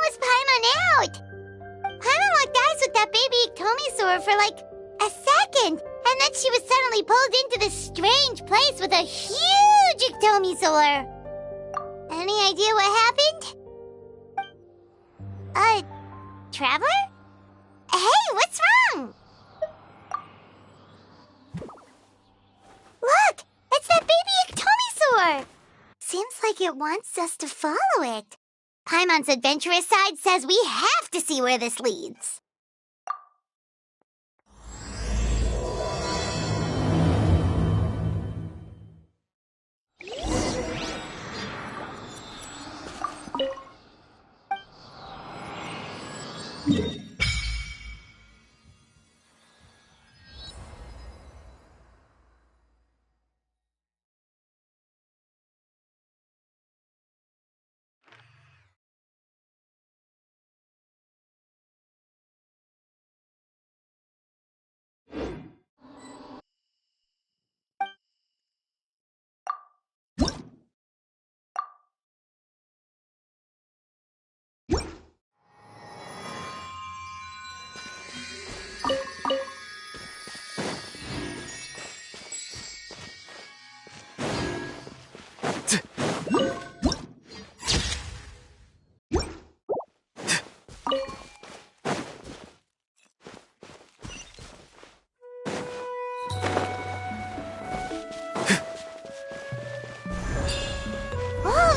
was Paimon out? Paimon locked eyes with that baby Iktomisaur for like a second, and then she was suddenly pulled into this strange place with a huge Iktomisaur. Any idea what happened? Traveler? Hey, what's wrong? Look! It's that baby Iktomisaur! Seems like it wants us to follow it. Paimon's adventurous side says we have to see where this leads.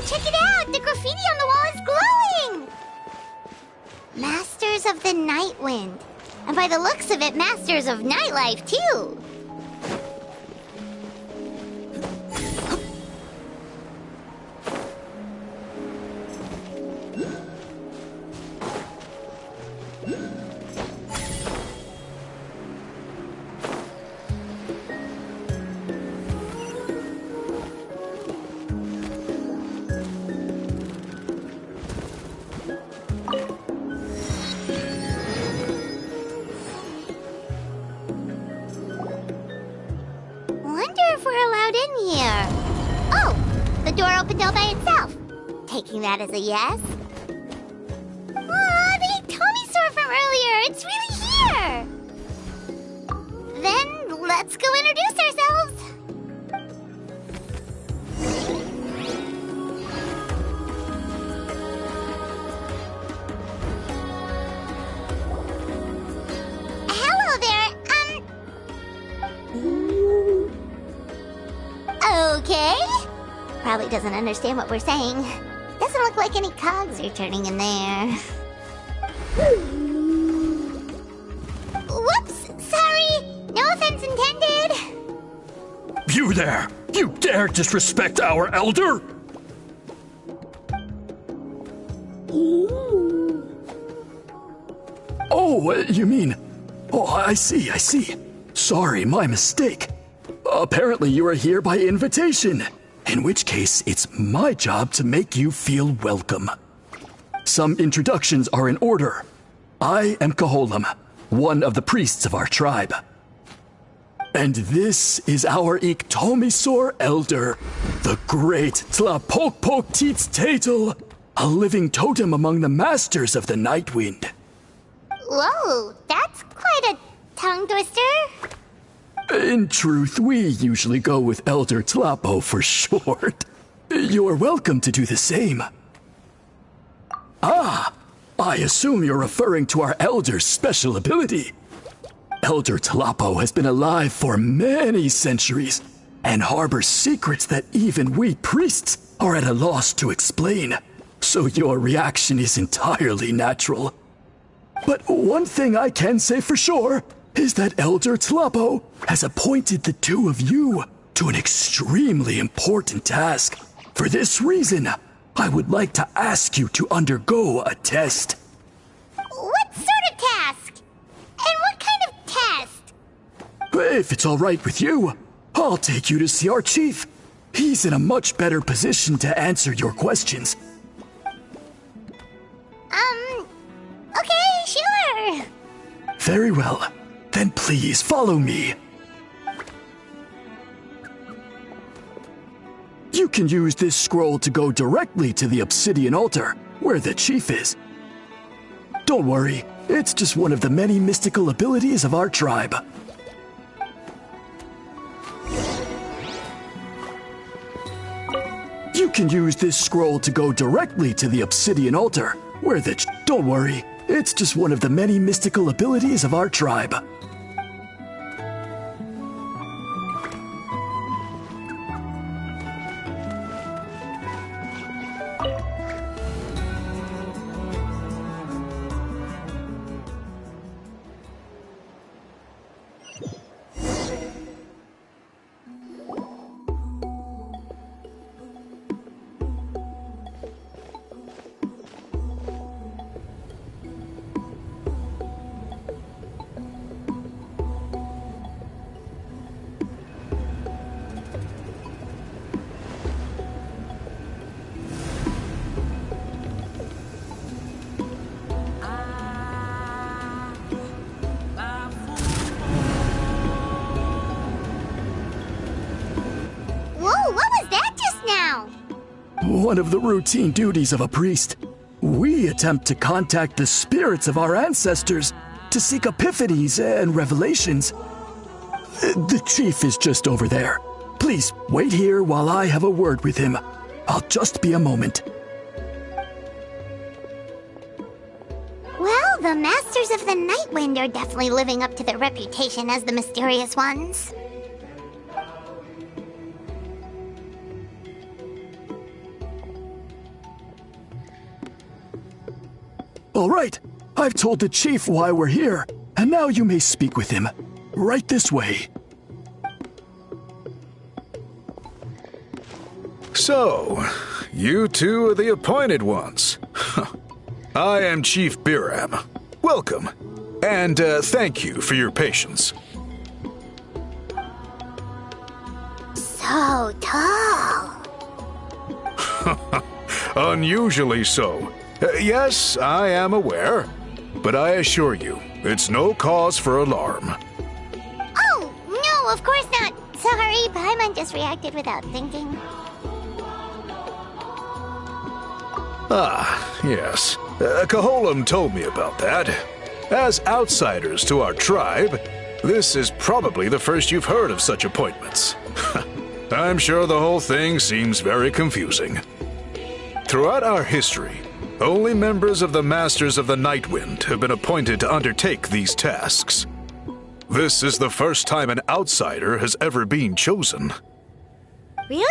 Check it out! The graffiti on the wall is glowing! Masters of the Night Wind. And by the looks of it, masters of nightlife, too. Taking that as a yes? Aw, the Iktomisaur from earlier! It's really here! Then, let's go introduce ourselves! Hello there, Okay? Probably doesn't understand what we're saying. Doesn't look like any cogs are turning in there. Whoops! Sorry! No offense intended! You there! You dare disrespect our elder? Oh, you mean... Oh, I see. Sorry, my mistake. Apparently you are here by invitation. In which case, it's my job to make you feel welcome. Some introductions are in order. I am Koholam, one of the priests of our tribe. And this is our Iktomisaur elder, the great Tlapokpokteets-Tatel, a living totem among the masters of the Night Wind. Whoa, that's quite a tongue twister. In truth, we usually go with Elder Tlapo for short. You're welcome to do the same. Ah, I assume you're referring to our Elder's special ability. Elder Tlapo has been alive for many centuries and harbors secrets that even we priests are at a loss to explain. So your reaction is entirely natural. But one thing I can say for sure is that Elder Tlapo has appointed the two of you to an extremely important task. For this reason, I would like to ask you to undergo a test. What sort of task? And what kind of test? If it's all right with you, I'll take you to see our chief. He's in a much better position to answer your questions. Okay, sure. Very well. Then please follow me. You can use this scroll to go directly to the obsidian altar, where the chief is. don't worry. It's just one of the many mystical abilities of our tribe. You can use this scroll to go directly to the obsidian altar, where don't worry. It's just one of the many mystical abilities of our tribe. One of the routine duties of a priest. We attempt to contact the spirits of our ancestors to seek epiphanies and revelations. The chief is just over there. Please wait here while I have a word with him. I'll just be a moment. Well, the Masters of the Night Wind are definitely living up to their reputation as the mysterious ones. All right, I've told the chief why we're here, and now you may speak with him. Right this way. So, you two are the appointed ones. I am Chief Biram. Welcome, and thank you for your patience. So tall. Unusually so. Yes, I am aware, but I assure you, it's no cause for alarm. Oh, no, of course not. Sorry, Paimon just reacted without thinking. Ah, yes. Kaholam told me about that. As outsiders to our tribe, this is probably the first you've heard of such appointments. I'm sure the whole thing seems very confusing. Throughout our history, only members of the Masters of the Night Wind have been appointed to undertake these tasks. This is the first time an outsider has ever been chosen. Really?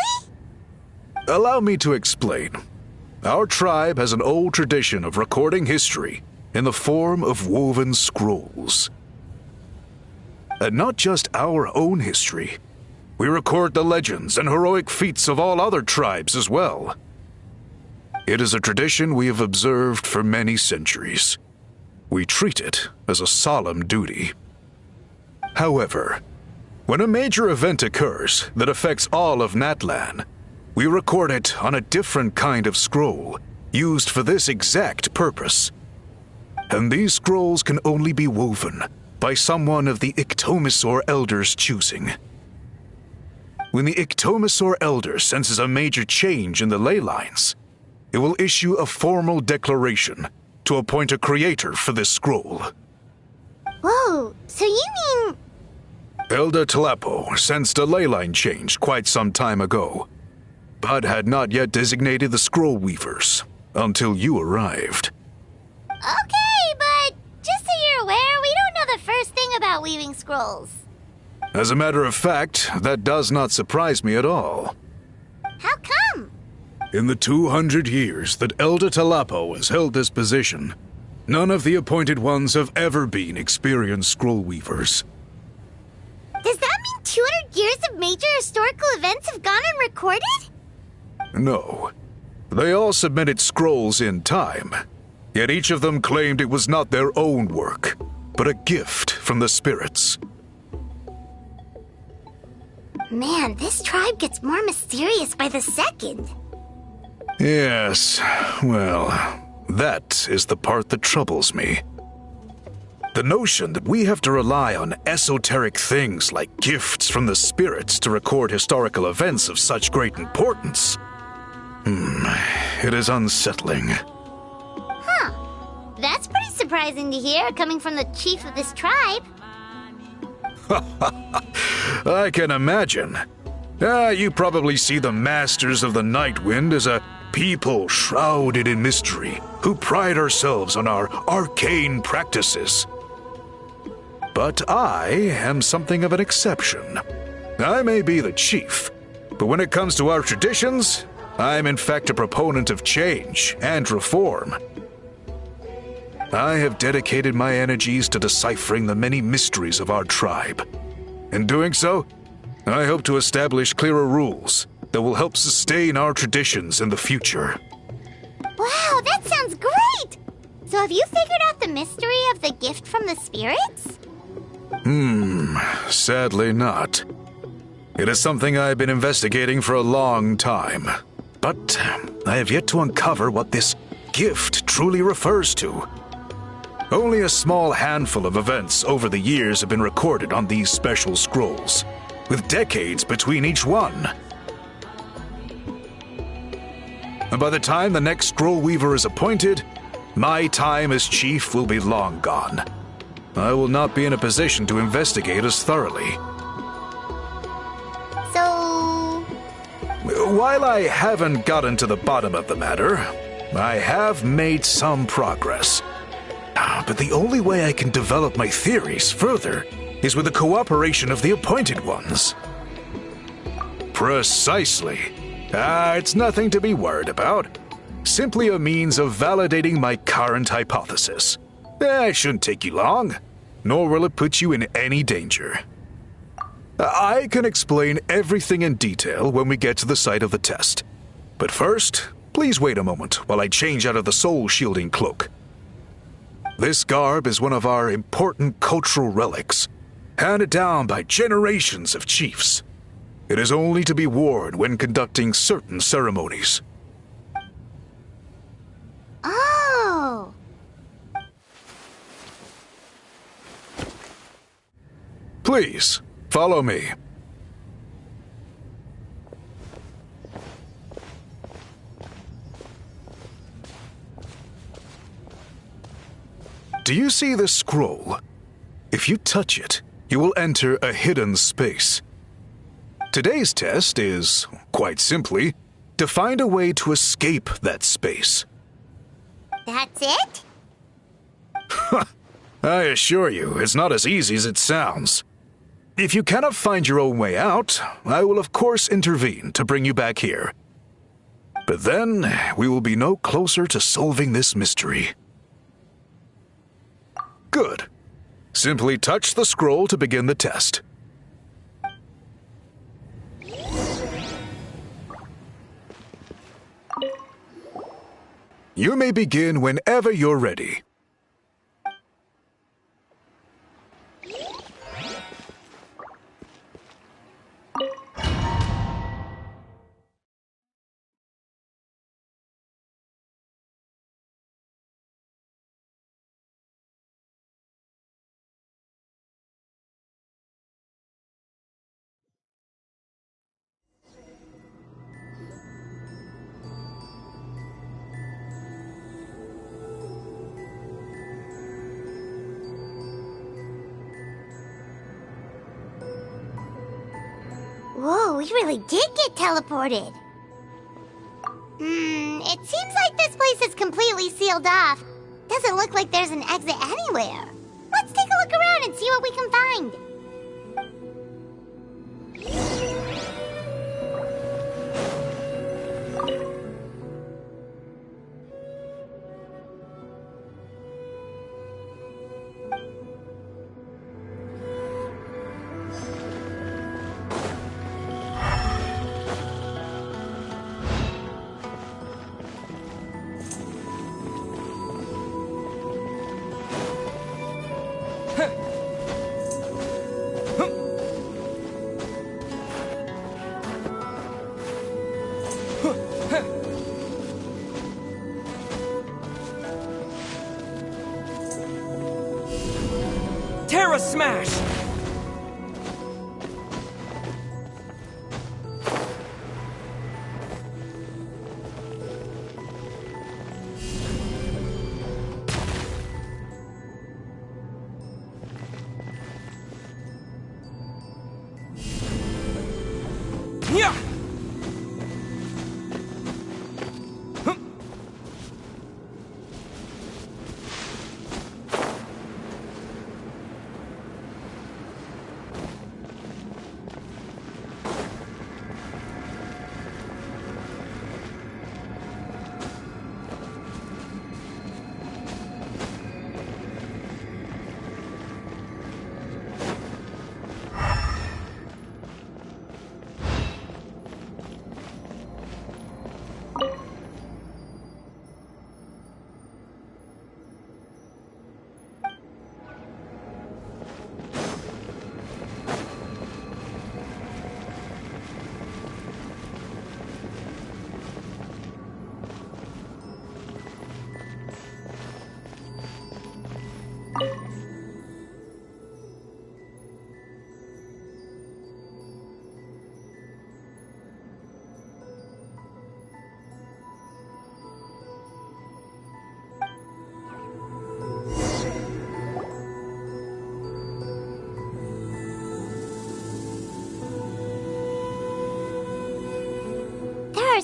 Allow me to explain. Our tribe has an old tradition of recording history in the form of woven scrolls. And not just our own history. We record the legends and heroic feats of all other tribes as well. It is a tradition we have observed for many centuries. We treat it as a solemn duty. However, when a major event occurs that affects all of Natlan, we record it on a different kind of scroll, used for this exact purpose. And these scrolls can only be woven by someone of the Ictomisaur Elder's choosing. When the Ictomisaur Elder senses a major change in the ley lines, it will issue a formal declaration to appoint a creator for this scroll. Whoa, so you mean... Elder Tlapo sensed a ley line change quite some time ago, but had not yet designated the scroll weavers until you arrived. Okay, but just so you're aware, we don't know the first thing about weaving scrolls. As a matter of fact, that does not surprise me at all. How come? In the 200 years that Elder Tlapo has held this position, none of the appointed ones have ever been experienced scroll weavers. Does that mean 200 years of major historical events have gone unrecorded? No. They all submitted scrolls in time, yet each of them claimed it was not their own work, but a gift from the spirits. Man, this tribe gets more mysterious by the second. Yes, well, that is the part that troubles me. The notion that we have to rely on esoteric things like gifts from the spirits to record historical events of such great importance. It is unsettling. Huh. That's pretty surprising to hear, coming from the chief of this tribe. I can imagine. You probably see the Masters of the Night Wind as a people shrouded in mystery, who pride ourselves on our arcane practices. But I am something of an exception. I may be the chief, but when it comes to our traditions, I'm in fact a proponent of change and reform. I have dedicated my energies to deciphering the many mysteries of our tribe. In doing so, I hope to establish clearer rules that will help sustain our traditions in the future. Wow, that sounds great! So have you figured out the mystery of the gift from the spirits? Sadly not. It is something I've been investigating for a long time, but I have yet to uncover what this gift truly refers to. Only a small handful of events over the years have been recorded on these special scrolls, with decades between each one. And by the time the next scroll weaver is appointed, my time as chief will be long gone. I will not be in a position to investigate as thoroughly. So... While I haven't gotten to the bottom of the matter, I have made some progress. But the only way I can develop my theories further is with the cooperation of the appointed ones. Precisely. It's nothing to be worried about. Simply a means of validating my current hypothesis. It shouldn't take you long, nor will it put you in any danger. I can explain everything in detail when we get to the site of the test. But first, please wait a moment while I change out of the soul-shielding cloak. This garb is one of our important cultural relics, handed down by generations of chiefs. It is only to be worn when conducting certain ceremonies. Oh! Please, follow me. Do you see this scroll? If you touch it, you will enter a hidden space. Today's test is, quite simply, to find a way to escape that space. That's it? I assure you, it's not as easy as it sounds. If you cannot find your own way out, I will of course intervene to bring you back here. But then, we will be no closer to solving this mystery. Good. Simply touch the scroll to begin the test. You may begin whenever you're ready. Whoa, we really did get teleported. It seems like this place is completely sealed off. Doesn't look like there's an exit anywhere. Let's take a look around and see what we can find. Terra Smash!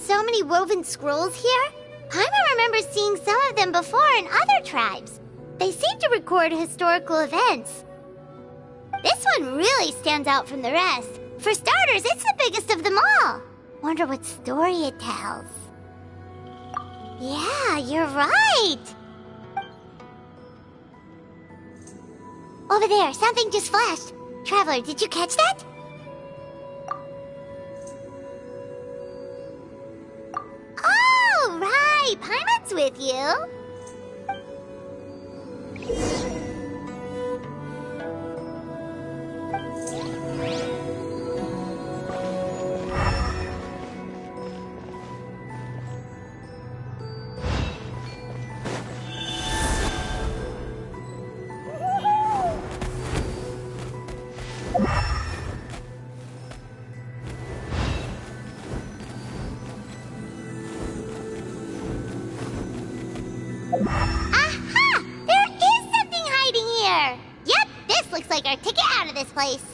so many woven scrolls here? Paimon remembers seeing some of them before in other tribes. They seem to record historical events. This one really stands out from the rest. For starters, it's the biggest of them all. Wonder what story it tells. Yeah, you're right. Over there, something just flashed. Traveler, did you catch that? Oh, right. Paimon's with you. Aha! There is something hiding here! Yep, this looks like our ticket out of this place.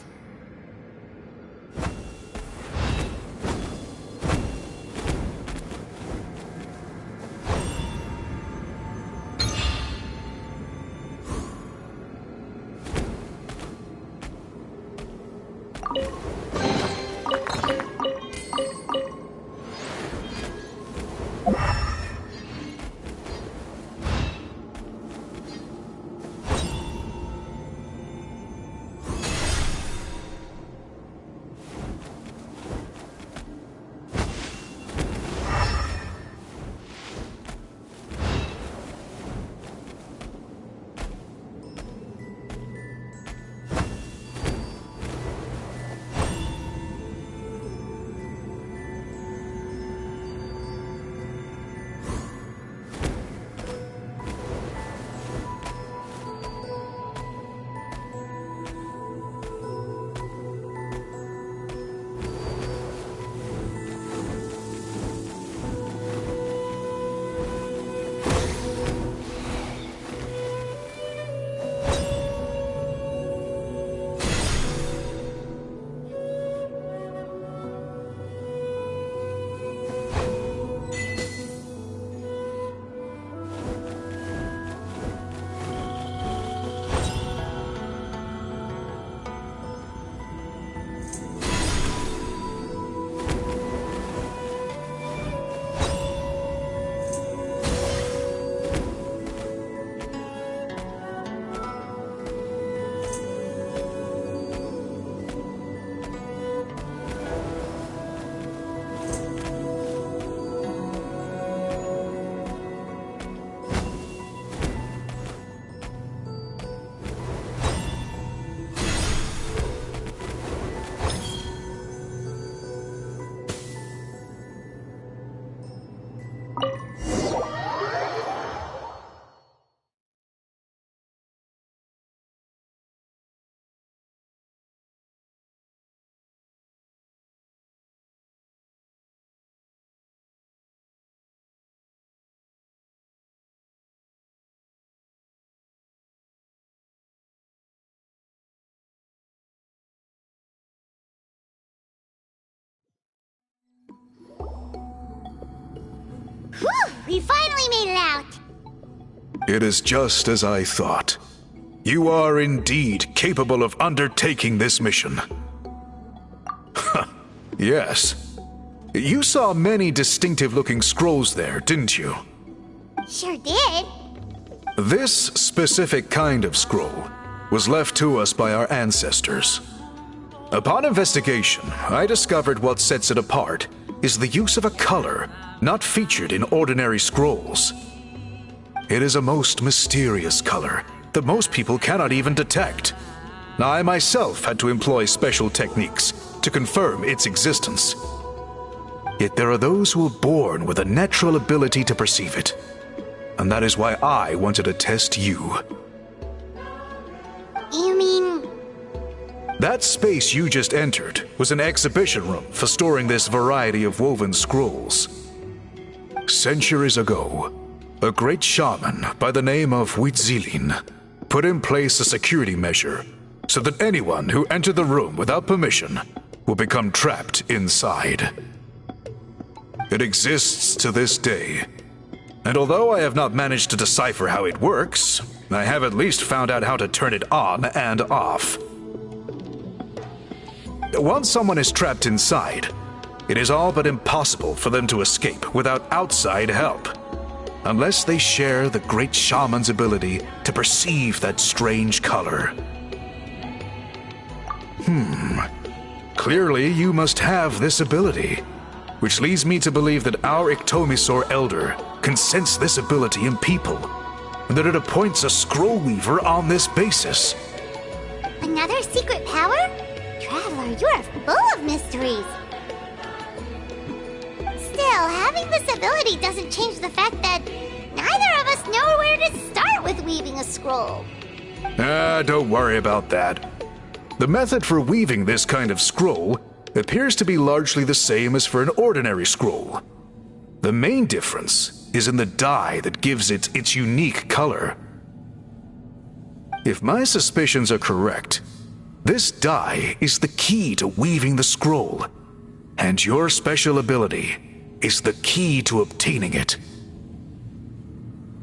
Whew! We finally made it out! It is just as I thought. You are indeed capable of undertaking this mission. Yes. You saw many distinctive-looking scrolls there, didn't you? Sure did. This specific kind of scroll was left to us by our ancestors. Upon investigation, I discovered what sets it apart is the use of a color not featured in ordinary scrolls. It is a most mysterious color that most people cannot even detect. I myself had to employ special techniques to confirm its existence. Yet there are those who are born with a natural ability to perceive it. And that is why I wanted to test you. You mean... That space you just entered was an exhibition room for storing this variety of woven scrolls. Centuries ago, a great shaman by the name of Huitzilin put in place a security measure so that anyone who entered the room without permission will become trapped inside. It exists to this day. And although I have not managed to decipher how it works, I have at least found out how to turn it on and off. Once someone is trapped inside, it is all but impossible for them to escape without outside help, unless they share the great shaman's ability to perceive that strange color. Clearly you must have this ability, which leads me to believe that our Ictomisaur elder can sense this ability in people, and that it appoints a scroll weaver on this basis. Another secret power? Traveler, you are full of mysteries. Still, having this ability doesn't change the fact that neither of us know where to start with weaving a scroll. Don't worry about that. The method for weaving this kind of scroll appears to be largely the same as for an ordinary scroll. The main difference is in the dye that gives it its unique color. If my suspicions are correct, this dye is the key to weaving the scroll, and your special ability is the key to obtaining it.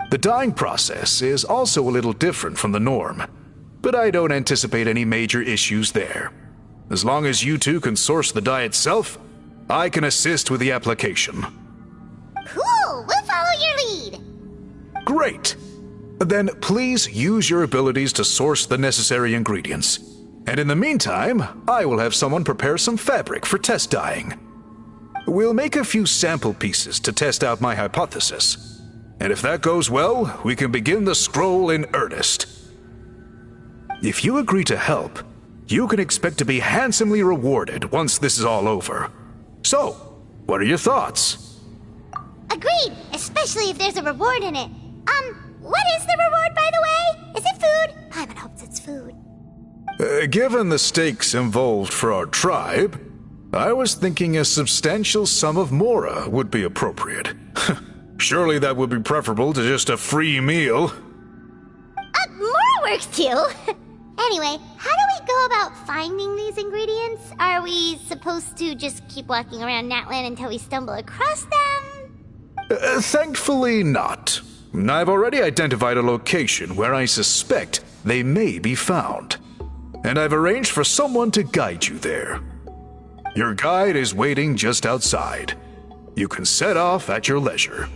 The dyeing process is also a little different from the norm, but I don't anticipate any major issues there. As long as you two can source the dye itself, I can assist with the application. Cool! We'll follow your lead! Great! Then please use your abilities to source the necessary ingredients. And in the meantime, I will have someone prepare some fabric for test dyeing. We'll make a few sample pieces to test out my hypothesis. And if that goes well, we can begin the scroll in earnest. If you agree to help, you can expect to be handsomely rewarded once this is all over. So, what are your thoughts? Agreed, especially if there's a reward in it. What is the reward, by the way? Is it food? Paimon hopes it's food. Given the stakes involved for our tribe, I was thinking a substantial sum of mora would be appropriate. Surely that would be preferable to just a free meal. Mora works too! Anyway, how do we go about finding these ingredients? Are we supposed to just keep walking around Natlan until we stumble across them? Thankfully not. I've already identified a location where I suspect they may be found, and I've arranged for someone to guide you there. Your guide is waiting just outside. You can set off at your leisure.